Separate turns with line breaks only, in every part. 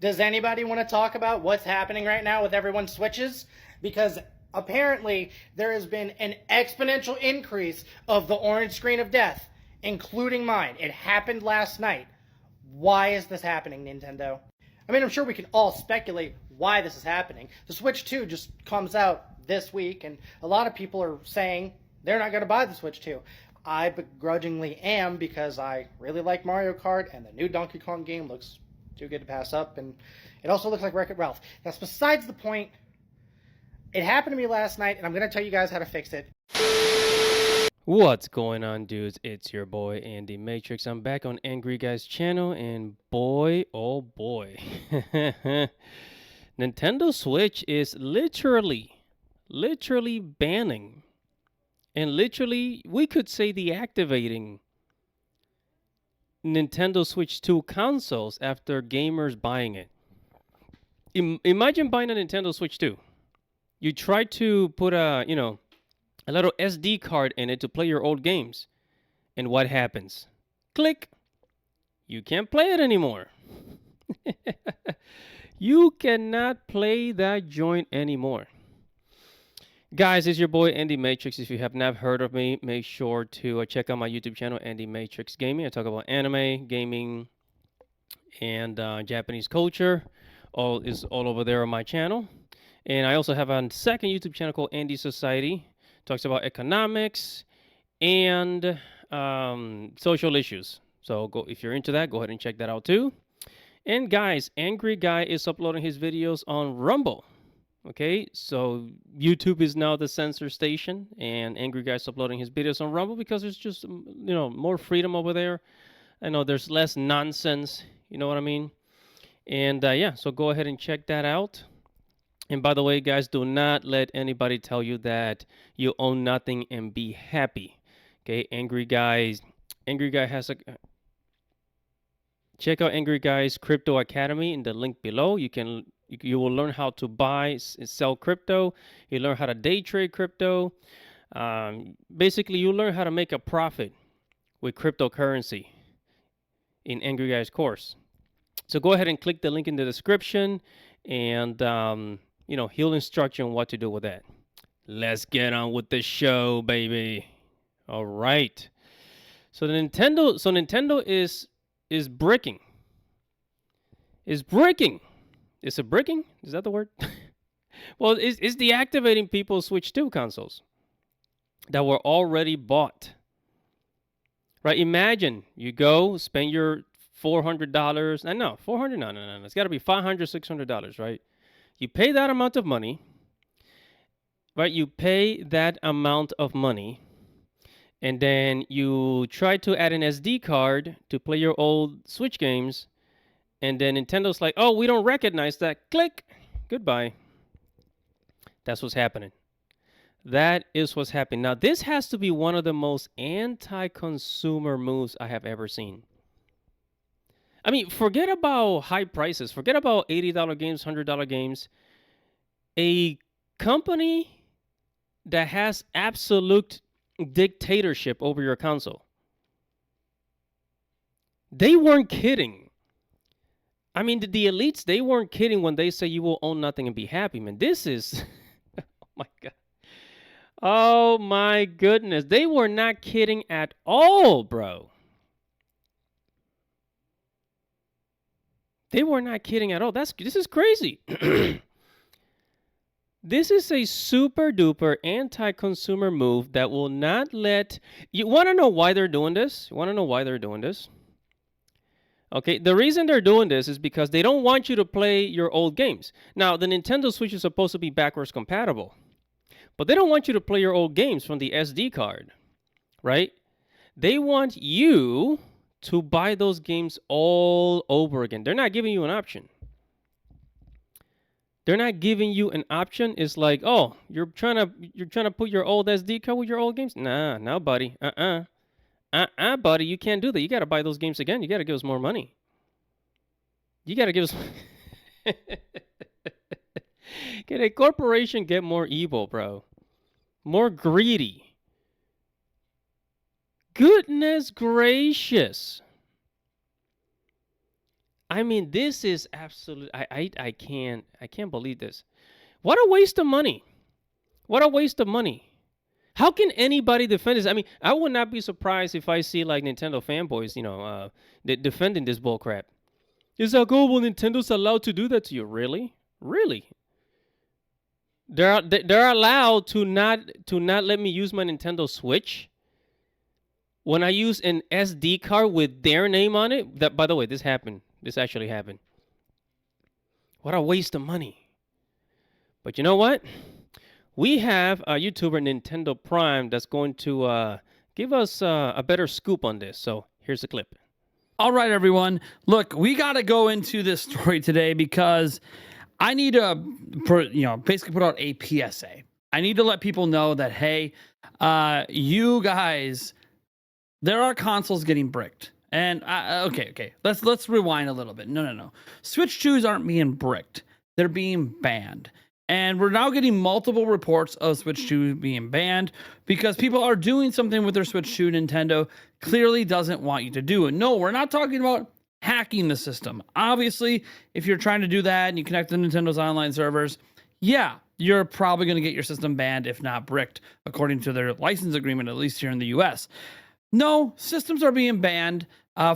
Does anybody want to talk about what's happening right now with everyone's Switches? Because apparently there has been an exponential increase of the orange screen of death, including mine. It happened last night. Why is this happening, Nintendo? I mean, I'm sure we can all speculate why this is happening. The Switch 2 just comes out this week, and a lot of people are saying they're not going to buy the Switch 2. I begrudgingly am, because I really like Mario Kart, and the new Donkey Kong game looks too good to pass up, and it also looks like Wreck-It Ralph. That's besides the point. It happened to me last night, and I'm going to tell you guys how to fix it.
What's going on, dudes? It's your boy Andy Matrix. I'm back on Angry Guy's channel, and boy, oh boy, Nintendo Switch is literally banning, and literally, we could say deactivating Nintendo Switch 2 consoles after gamers buying it. Imagine buying a Nintendo Switch 2. You try to put a little SD card in it to play your old games. And what happens? Click. You can't play it anymore. You cannot play that joint anymore. Guys, it's your boy Andy Matrix. If you have not heard of me, make sure to check out my YouTube channel, Andy Matrix Gaming. I talk about anime, gaming, and Japanese culture. All over there on my channel. And I also have a second YouTube channel called Andy Society. Talks about economics and social issues. So if you're into that, go ahead and check that out too. And guys, Angry Guy is uploading his videos on Rumble. Okay, so YouTube is now the censor station, and Angry Guy is uploading his videos on Rumble because there's just more freedom over there. I know there's less nonsense. You know what I mean? And yeah, so go ahead and check that out. And by the way, guys, do not let anybody tell you that you own nothing and be happy. Okay, Angry Guy has a... Check out Angry Guy's Crypto Academy in the link below. You will learn how to buy and sell crypto. You learn how to day trade crypto. Basically, you learn how to make a profit with cryptocurrency in Angry Guy's course. So go ahead and click the link in the description, and he'll instruct you on what to do with that. Let's get on with the show, baby. All right. So Nintendo is bricking. Is bricking. Is it bricking? Is that the word? Well, it's deactivating people's Switch 2 consoles that were already bought. Right? Imagine you go spend your $400. No, $400. No. It's got to be $500, $600, right? You pay that amount of money, right? You pay that amount of money, and then you try to add an SD card to play your old Switch games, and then Nintendo's like, oh, we don't recognize that. Click. Goodbye. That's what's happening. That is what's happening. Now, this has to be one of the most anti-consumer moves I have ever seen. I mean, forget about high prices. Forget about $80 games, $100 games. A company that has absolute dictatorship over your console. They weren't kidding. I mean, the elites, they weren't kidding when they say you will own nothing and be happy, man. This is... oh, my God. Oh, my goodness. They were not kidding at all, bro. They were not kidding at all. This is crazy. This is a super duper anti-consumer move that will not let... You want to know why they're doing this? You want to know why they're doing this? Okay, the reason they're doing this is because they don't want you to play your old games. Now, the Nintendo Switch is supposed to be backwards compatible, but they don't want you to play your old games from the SD card, right? They want you to buy those games all over again. They're not giving you an option. They're not giving you an option. It's like, oh, you're trying to put your old SD card with your old games? Nah, no, buddy. Buddy, you can't do that. You got to buy those games again. You got to give us more money. You got to give us... Can a corporation get more evil, bro? More greedy? Goodness gracious. I mean, this is absolute. I can't believe this. What a waste of money. What a waste of money. How can anybody defend this? I mean, I would not be surprised if I see like Nintendo fanboys, defending this bullcrap. It's like, oh, well, Nintendo's allowed to do that to you. Really? Really? They're allowed to not let me use my Nintendo Switch when I use an SD card with their name on it. That, by the way, this happened. This actually happened. What a waste of money. But you know what? We have a YouTuber, Nintendo Prime, that's going to give us a better scoop on this. So here's a clip.
All right, everyone. Look, we got to go into this story today because I need to, basically put out a PSA. I need to let people know that, hey, you guys, there are consoles getting bricked. And okay, let's rewind a little bit. No. Switch 2s aren't being bricked; they're being banned. And we're now getting multiple reports of Switch 2 being banned because people are doing something with their Switch 2. Nintendo clearly doesn't want you to do it. No, we're not talking about hacking the system. Obviously, if you're trying to do that and you connect to Nintendo's online servers, yeah, you're probably going to get your system banned, if not bricked, according to their license agreement, at least here in the US. No, systems are being banned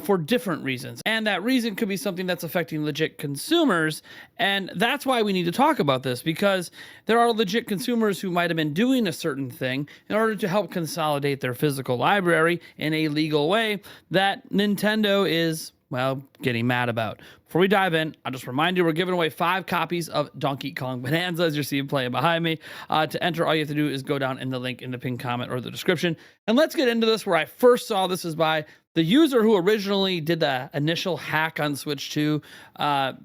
for different reasons. And that reason could be something that's affecting legit consumers. And that's why we need to talk about this, because there are legit consumers who might have been doing a certain thing in order to help consolidate their physical library in a legal way that Nintendo is, well, getting mad about. Before we dive in, I'll just remind you, we're giving away 5 copies of Donkey Kong Bonanza, as you see him playing behind me. To enter, all you have to do is go down in the link in the pinned comment or the description. And let's get into this. Where I first saw this is by the user who originally did the initial hack on Switch 2.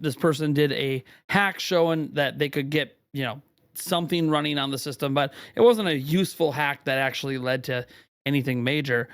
This person did a hack showing that they could get, something running on the system, but it wasn't a useful hack that actually led to anything major,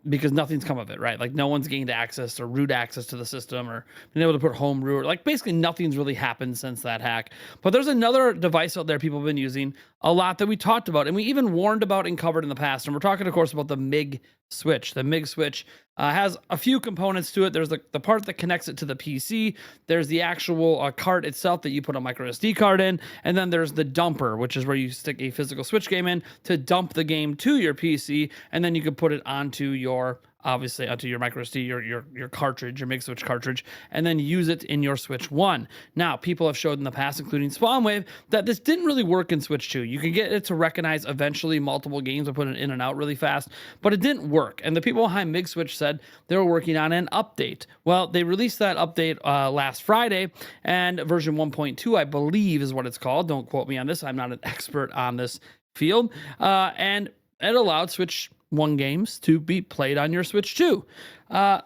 because nothing's come of it, right? Like, no one's gained access or root access to the system or been able to put home root. Like, basically nothing's really happened since that hack. But there's another device out there people have been using a lot that we talked about and we even warned about and covered in the past. And we're talking, of course, about the MIG switch. The MIG switch has a few components to it. There's the part that connects it to the PC. There's the actual card itself that you put a micro SD card in. And then there's the dumper, which is where you stick a physical Switch game in to dump the game to your PC. And then you can put it onto your micro SD, your cartridge, your MIG switch cartridge, and then use it in your Switch 1. Now, people have showed in the past, including Spawnwave, that this didn't really work in Switch 2. You can get it to recognize eventually multiple games and put it in and out really fast, but it didn't work. And the people behind MIG switch said they were working on an update. Well, they released that update last Friday, and version 1.2, I believe, is what it's called. Don't quote me on this. I'm not an expert on this field. And it allowed Switch 1 games to be played on your Switch 2.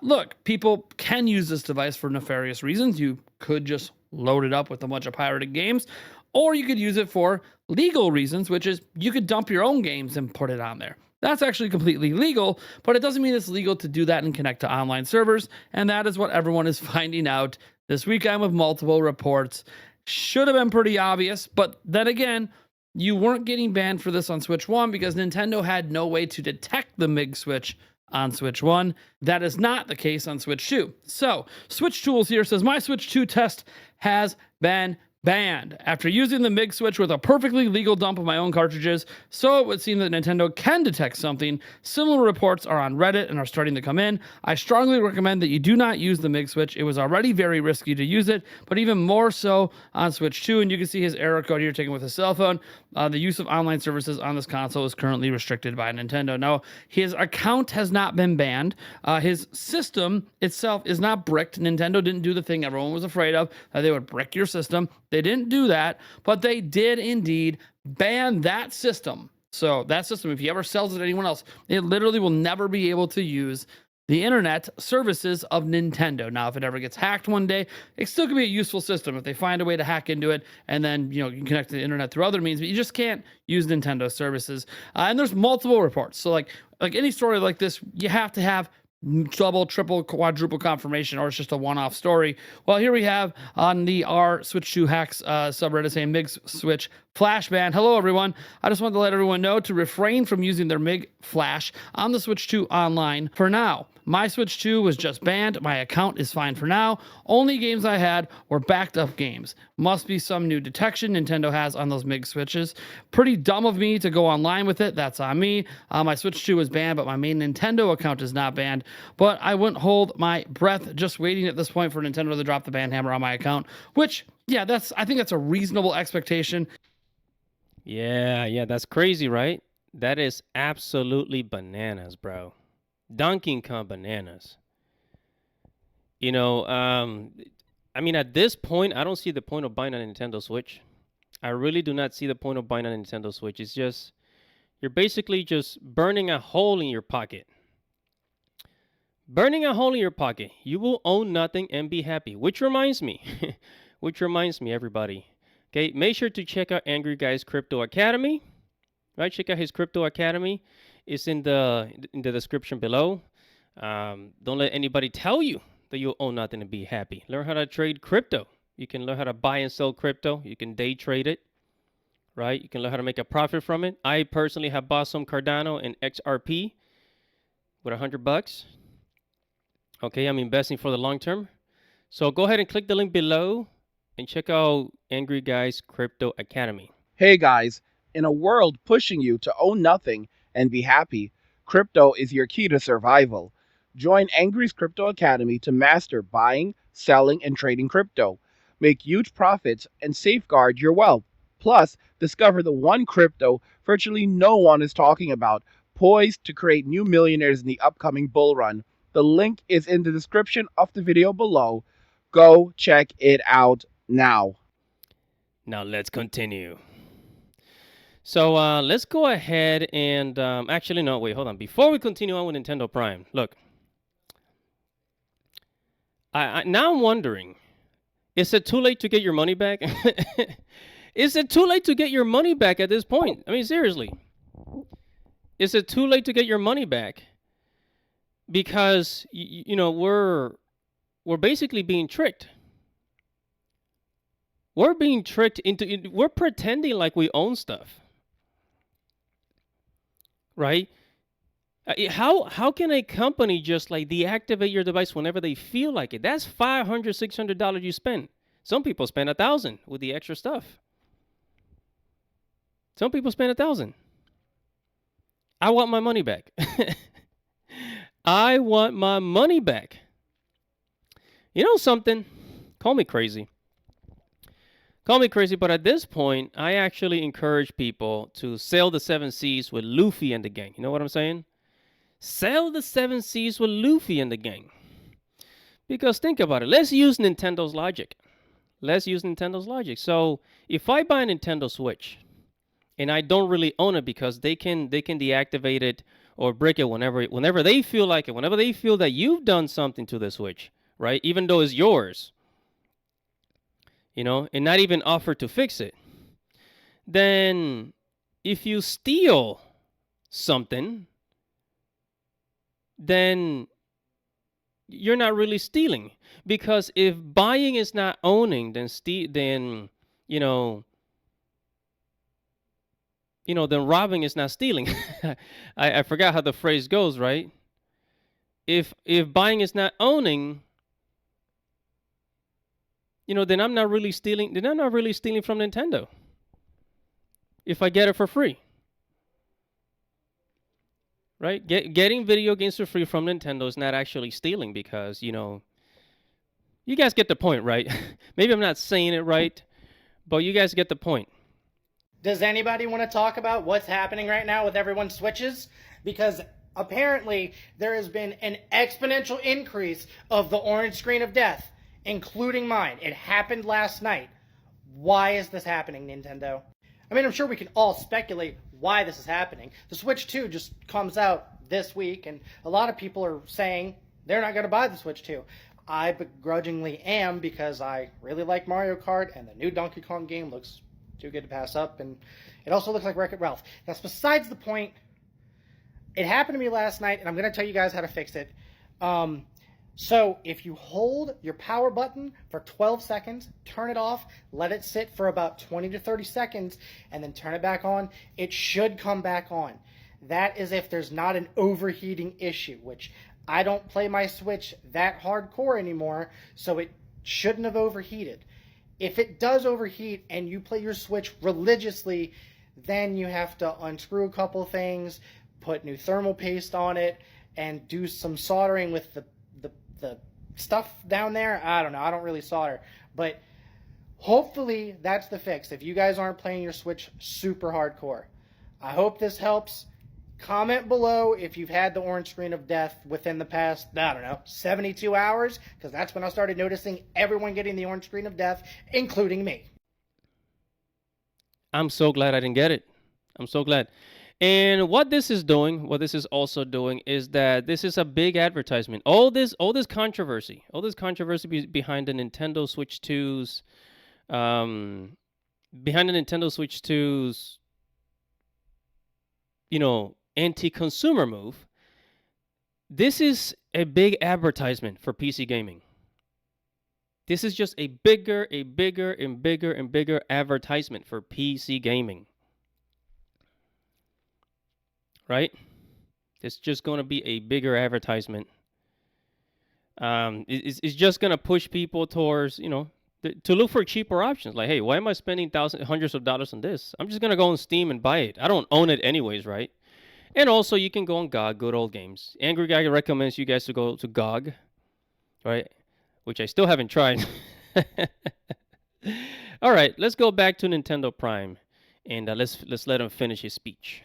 Look, people can use this device for nefarious reasons. You could just load it up with a bunch of pirated games, or you could use it for legal reasons, which is you could dump your own games and put it on there. That's actually completely legal, but it doesn't mean it's legal to do that and connect to online servers, and that is what everyone is finding out this weekend with multiple reports. Should have been pretty obvious, but then again, you weren't getting banned for this on Switch 1 because Nintendo had no way to detect the MIG switch on Switch 1. That is not the case on Switch 2. So, Switch Tools here says, my Switch 2 test has been banned after using the MIG switch with a perfectly legal dump of my own cartridges. So it would seem that Nintendo can detect something. Similar reports are on Reddit and are starting to come in. I strongly recommend that you do not use the MIG switch. It was already very risky to use it, but even more so on Switch 2. And you can see his error code here taken with his cell phone. The use of online services on this console is currently restricted by Nintendo. Now, his account has not been banned. His system itself is not bricked. Nintendo didn't do the thing everyone was afraid of, that they would brick your system. They didn't do that, but they did indeed ban that system. So that system, if he ever sells it to anyone else, it literally will never be able to use the internet services of Nintendo. Now, if it ever gets hacked one day, it still could be a useful system if they find a way to hack into it, and then you can connect to the internet through other means, but you just can't use Nintendo services. And there's multiple reports. So like any story like this, you have to have double, triple, quadruple confirmation, or it's just a one-off story. Well, here we have on the R Switch 2 Hacks subreddit saying MIG switch flash ban. Hello, everyone. I just wanted to let everyone know to refrain from using their MIG flash on the Switch 2 online for now. My Switch 2 was just banned. My account is fine for now. Only games I had were backed up games. Must be some new detection Nintendo has on those MIG switches. Pretty dumb of me to go online with it. That's on me. My Switch 2 was banned, but my main Nintendo account is not banned. But I wouldn't hold my breath just waiting at this point for Nintendo to drop the ban hammer on my account, which, yeah, I think that's a reasonable expectation.
Yeah, that's crazy, right? That is absolutely bananas, bro. Donkey Kong bananas. You know, I mean, at this point, I don't see the point of buying a Nintendo Switch. I really do not see the point of buying a Nintendo Switch. It's just, you're basically just burning a hole in your pocket. Burning a hole in your pocket. You will own nothing and be happy. Which reminds me, everybody. Okay, make sure to check out Angry Guy's Crypto Academy. Right, check out his Crypto Academy. It's in the description below. Don't let anybody tell you that you'll own nothing and be happy. Learn how to trade crypto. You can learn how to buy and sell crypto. You can day trade it. Right? You can learn how to make a profit from it. I personally have bought some Cardano and XRP with $100. Okay, I'm investing for the long term. So go ahead and click the link below and check out Angry Guy's Crypto Academy.
Hey guys, in a world pushing you to own nothing and be happy, crypto is your key to survival. Join Angry's Crypto Academy to master buying, selling, and trading crypto. Make huge profits and safeguard your wealth. Plus, discover the one crypto virtually no one is talking about, poised to create new millionaires in the upcoming bull run. The link is in the description of the video below. Go check it out now.
Now let's continue. So let's go ahead and actually, no, wait, hold on. Before we continue on with Nintendo Prime, look. Now I'm wondering, is it too late to get your money back? Is it too late to get your money back at this point? I mean, seriously. Is it too late to get your money back? Because, you know, we're basically being tricked. We're being tricked into, we're pretending like we own stuff. Right? How can a company just like deactivate your device whenever they feel like it? That's $500, $600 you spend. Some people spend $1,000 with the extra stuff. Some people spend $1,000. I want my money back. I want my money back. You know something? Call me crazy. Call me crazy, but at this point, I actually encourage people to sail the 7 seas with Luffy and the gang. You know what I'm saying? Sail the 7 seas with Luffy and the gang. Because think about it. Let's use Nintendo's logic. So if I buy a Nintendo Switch and I don't really own it because they can deactivate it or break it whenever they feel like it, whenever they feel that you've done something to the Switch, right? Even though it's yours. You know, and not even offer to fix it. Then if you steal something, then you're not really stealing. Because if buying is not owning, then then robbing is not stealing. I forgot how the phrase goes, right? If buying is not owning, then I'm not really stealing. Then I'm not really stealing from Nintendo. If I get it for free, right? Getting video games for free from Nintendo is not actually stealing because you guys get the point, right? Maybe I'm not saying it right, but you guys get the point.
Does anybody want to talk about what's happening right now with everyone's Switches? Because apparently there has been an exponential increase of the orange screen of death, including mine. It happened last night. Why is this happening, Nintendo? I mean, I'm sure we can all speculate why this is happening. The Switch 2 just comes out this week, and a lot of people are saying they're not going to buy the Switch 2. I begrudgingly am because I really like Mario Kart, and the new Donkey Kong game looks too good to pass up, and it also looks like Wreck-It Ralph. That's besides the point. It happened to me last night, and I'm going to tell you guys how to fix it. So if you hold your power button for 12 seconds, turn it off, let it sit for about 20 to 30 seconds, and then turn it back on, it should come back on. That is if there's not an overheating issue, which I don't play my Switch that hardcore anymore, so it shouldn't have overheated. If it does overheat and you play your Switch religiously, then you have to unscrew a couple things, put new thermal paste on it, and do some soldering with the stuff down there. I don't know. I don't really solder. But hopefully that's the fix if you guys aren't playing your Switch super hardcore. I hope this helps. Comment below if you've had the orange screen of death within the past, I don't know, 72 hours, because that's when I started noticing everyone getting the orange screen of death, including me.
I'm so glad I didn't get it. I'm so glad. And what this is also doing is that this is a big advertisement. All this controversy behind the Nintendo Switch 2's, anti-consumer move. This is a big advertisement for PC gaming. This is just a bigger advertisement for PC gaming. Right? It's just going to be a bigger advertisement. It's just going to push people towards, to look for cheaper options. Like, hey, why am I spending hundreds of dollars on this? I'm just going to go on Steam and buy it. I don't own it anyways, right? And also, you can go on GOG, Good Old Games. Angry Guy recommends you guys to go to GOG, right? Which I still haven't tried. All right, let's go back to Nintendo Prime, and let's let him finish his speech.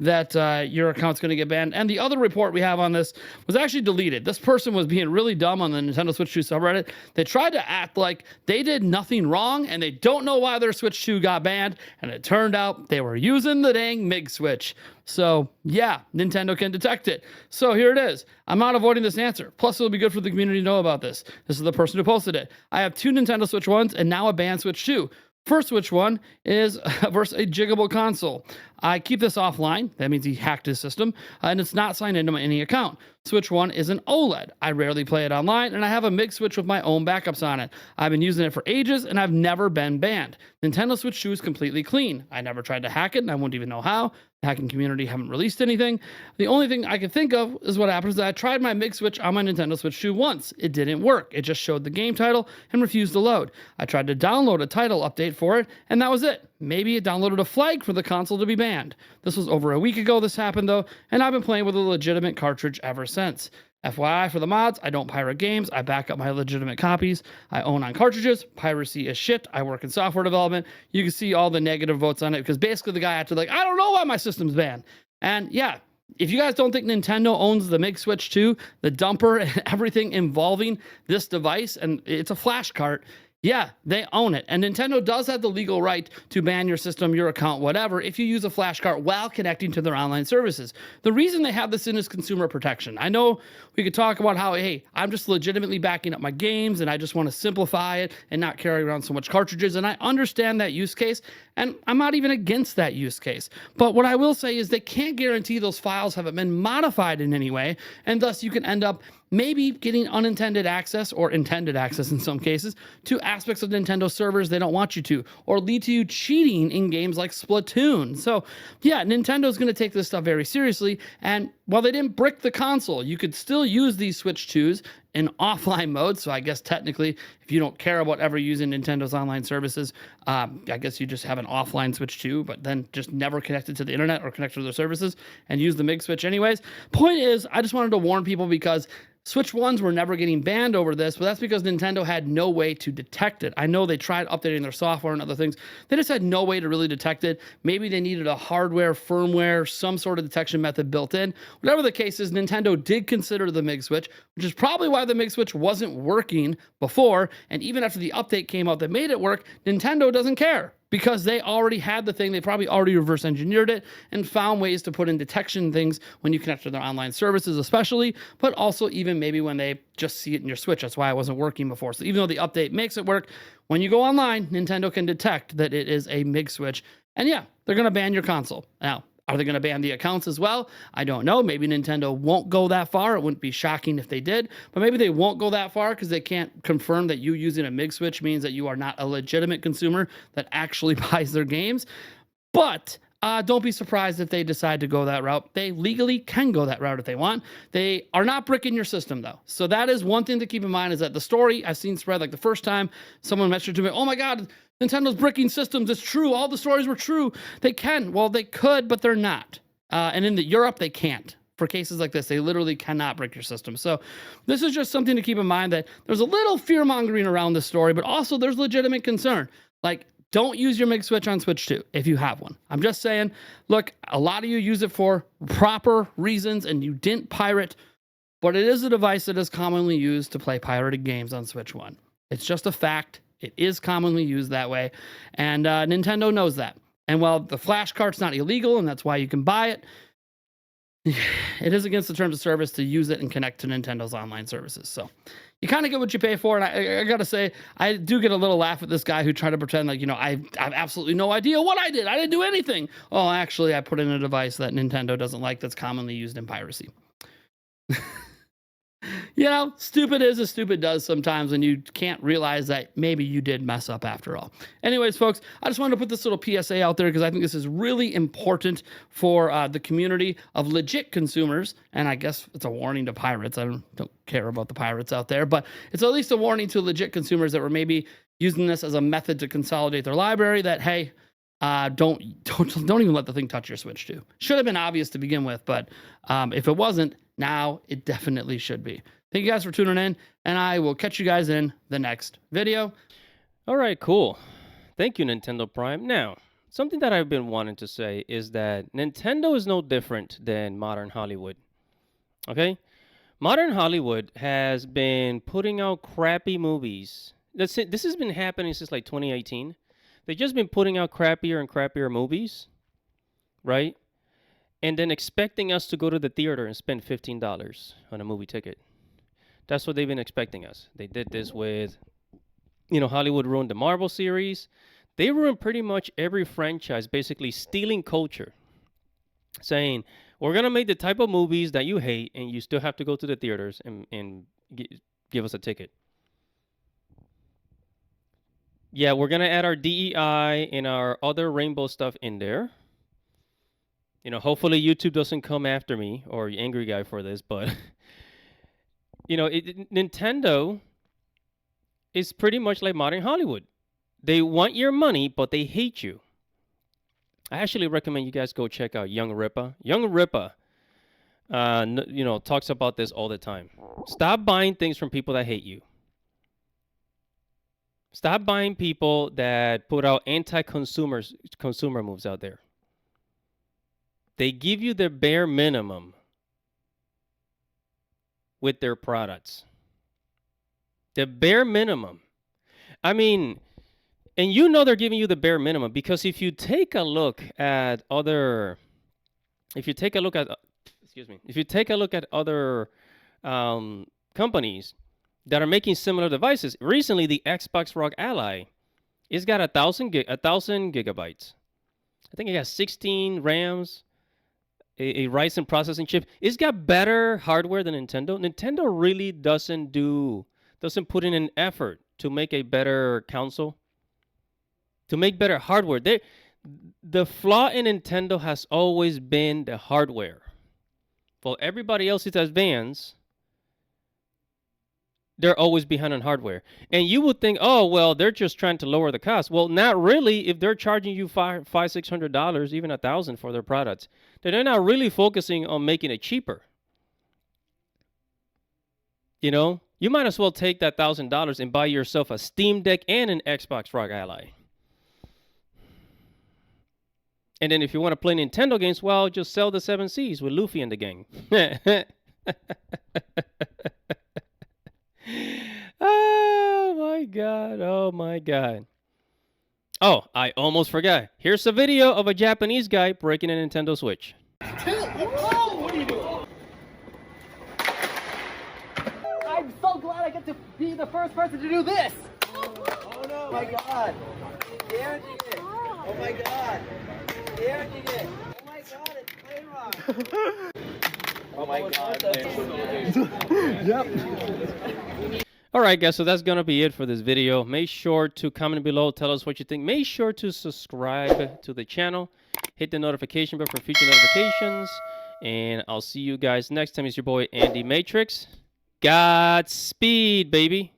That your account's going to get banned. And the other report we have on this was actually deleted. This person was being really dumb on the Nintendo Switch 2 subreddit. They tried to act like they did nothing wrong and they don't know why their Switch 2 got banned. And it turned out they were using the dang MIG switch. So yeah, Nintendo can detect it. So here it is. I'm not avoiding this answer. Plus, it'll be good for the community to know about this. This is the person who posted it. I have 2 Nintendo Switch 1s and now a banned Switch 2. First Switch 1 is versus a jiggable console. I keep this offline. That means he hacked his system, and it's not signed into any account. Switch 1 is an OLED. I rarely play it online, and I have a MIG switch with my own backups on it. I've been using it for ages, and I've never been banned. Nintendo Switch 2 is completely clean. I never tried to hack it, and I wouldn't even know how. The hacking community haven't released anything. The only thing I can think of is what happens is I tried my MIG switch on my Nintendo Switch 2 once. It didn't work. It just showed the game title and refused to load. I tried to download a title update for it, and that was it. Maybe it downloaded a flag for the console to be banned. This was over a week ago this happened though, and I've been playing with a legitimate cartridge ever since. FYI for the mods, I don't pirate games. I back up my legitimate copies I own on cartridges. Piracy is shit. I work in software development. You can see all the negative votes on it because basically the guy had to I don't know why my system's banned. And yeah, if you guys don't think Nintendo owns the MIG switch 2, the dumper and everything involving this device, and it's a flash cart, yeah, they own it. And Nintendo does have the legal right to ban your system, your account, whatever, if you use a flash cart while connecting to their online services. The reason they have this in is consumer protection. I know we could talk about how, hey, I'm just legitimately backing up my games and I just want to simplify it and not carry around so much cartridges. And I understand that use case, and I'm not even against that use case. But what I will say is they can't guarantee those files haven't been modified in any way, and thus you can end up maybe getting unintended access, or intended access in some cases, to aspects of Nintendo servers they don't want you to, or lead to you cheating in games like Splatoon. So yeah, Nintendo's going to take this stuff very seriously, and while they didn't brick the console, you could still use these Switch 2s in offline mode. So I guess technically, if you don't care about ever using Nintendo's online services, I guess you just have an offline Switch 2, but then just never connected to the internet or connected to their services and use the MIG switch anyways. Point is, I just wanted to warn people because Switch 1s were never getting banned over this, but that's because Nintendo had no way to detect it. I know they tried updating their software and other things. They just had no way to really detect it. Maybe they needed a hardware, firmware, some sort of detection method built in. Whatever the case is, Nintendo did consider the MIG switch, which is probably why the MIG switch wasn't working before. And even after the update came out that made it work, Nintendo doesn't care, because they already had the thing. They probably already reverse engineered it and found ways to put in detection things when you connect to their online services, especially, but also even maybe when they just see it in your Switch. That's why it wasn't working before. So even though the update makes it work, when you go online, Nintendo can detect that it is a MIG switch. And yeah, they're going to ban your console. Now, Are they going to ban the accounts as well? I don't know. Maybe Nintendo won't go that far. It wouldn't be shocking if they did, but maybe they won't go that far because they can't confirm that you using a MIG switch means that you are not a legitimate consumer that actually buys their games. But don't be surprised if they decide to go that route. They legally can go that route if they want. They are not bricking your system, though. So that is one thing to keep in mind, is that the story I've seen spread, like the first time someone messaged to me, oh my God, Nintendo's bricking systems. It's true. All the stories were true. They can. Well, they could, but they're not. And in Europe, they can't. For cases like this, they literally cannot break your system. So this is just something to keep in mind, that there's a little fear-mongering around this story, but also there's legitimate concern. Like, don't use your MIG switch on Switch 2 if you have one. I'm just saying, look, a lot of you use it for proper reasons and you didn't pirate, but it is a device that is commonly used to play pirated games on Switch 1. It's just a fact. It is commonly used that way, and Nintendo knows that. And while the flash cart's not illegal, and that's why you can buy it, it is against the terms of service to use it and connect to Nintendo's online services. So you kind of get what you pay for. And I got to say, I do get a little laugh at this guy who tried to pretend like, I have absolutely no idea what I did. I didn't do anything. Oh, actually, I put in a device that Nintendo doesn't like that's commonly used in piracy. Stupid is as stupid does sometimes, and you can't realize that maybe you did mess up after all. Anyways, folks, I just wanted to put this little PSA out there because I think this is really important for the community of legit consumers, and I guess it's a warning to pirates. I don't care about the pirates out there, but it's at least a warning to legit consumers that were maybe using this as a method to consolidate their library, that, hey, don't even let the thing touch your Switch 2. Should have been obvious to begin with, but if it wasn't, now it definitely should be. Thank you guys for tuning in, and I will catch you guys in the next video.
All right, cool. Thank you, Nintendo Prime. Now, something that I've been wanting to say is that Nintendo is no different than modern Hollywood. Okay? Modern Hollywood has been putting out crappy movies. This has been happening since like 2018. They've just been putting out crappier and crappier movies, right? And then expecting us to go to the theater and spend $15 on a movie ticket. That's what they've been expecting us. They did this with, Hollywood ruined the Marvel series. They ruined pretty much every franchise, basically stealing culture. Saying, we're going to make the type of movies that you hate, and you still have to go to the theaters and give us a ticket. Yeah, we're going to add our DEI and our other rainbow stuff in there. Hopefully YouTube doesn't come after me or angry guy for this, but Nintendo is pretty much like modern Hollywood. They want your money, but they hate you. I actually recommend you guys go check out Young Rippa. Young Rippa, talks about this all the time. Stop buying things from people that hate you. Stop buying people that put out consumer moves out there. They give you the bare minimum with their products. The bare minimum. I mean, and they're giving you the bare minimum because if you take a look at other companies that are making similar devices, recently the Xbox Rock Ally, it's got 1,000 gigabytes. I think it has 16 RAMs. A Ryzen processing chip. It's got better hardware than Nintendo. Nintendo really doesn't put in an effort to make a better console, to make better hardware. The flaw in Nintendo has always been the hardware. While everybody else is advanced, they're always behind on hardware. And you would think, oh, well, they're just trying to lower the cost. Well, not really. If they're charging you $600, even $1,000 for their products, then they're not really focusing on making it cheaper. You might as well take that $1,000 and buy yourself a Steam Deck and an Xbox Rock Ally. And then if you want to play Nintendo games, well, just sell the 7 Cs with Luffy and the gang. Oh my god. Oh, I almost forgot. Here's a video of a Japanese guy breaking a Nintendo Switch.
Oh, what are you doing? I'm so glad I get to be the first person to do this. Oh no, my god. Oh my god. Oh my god.
Oh my God.
All right, guys, so that's going to be it for this video. Make sure to comment below, tell us what you think. Make sure to subscribe to the channel. Hit the notification bell for future notifications. And I'll see you guys next time. It's your boy, Andy Matrix. Godspeed, baby.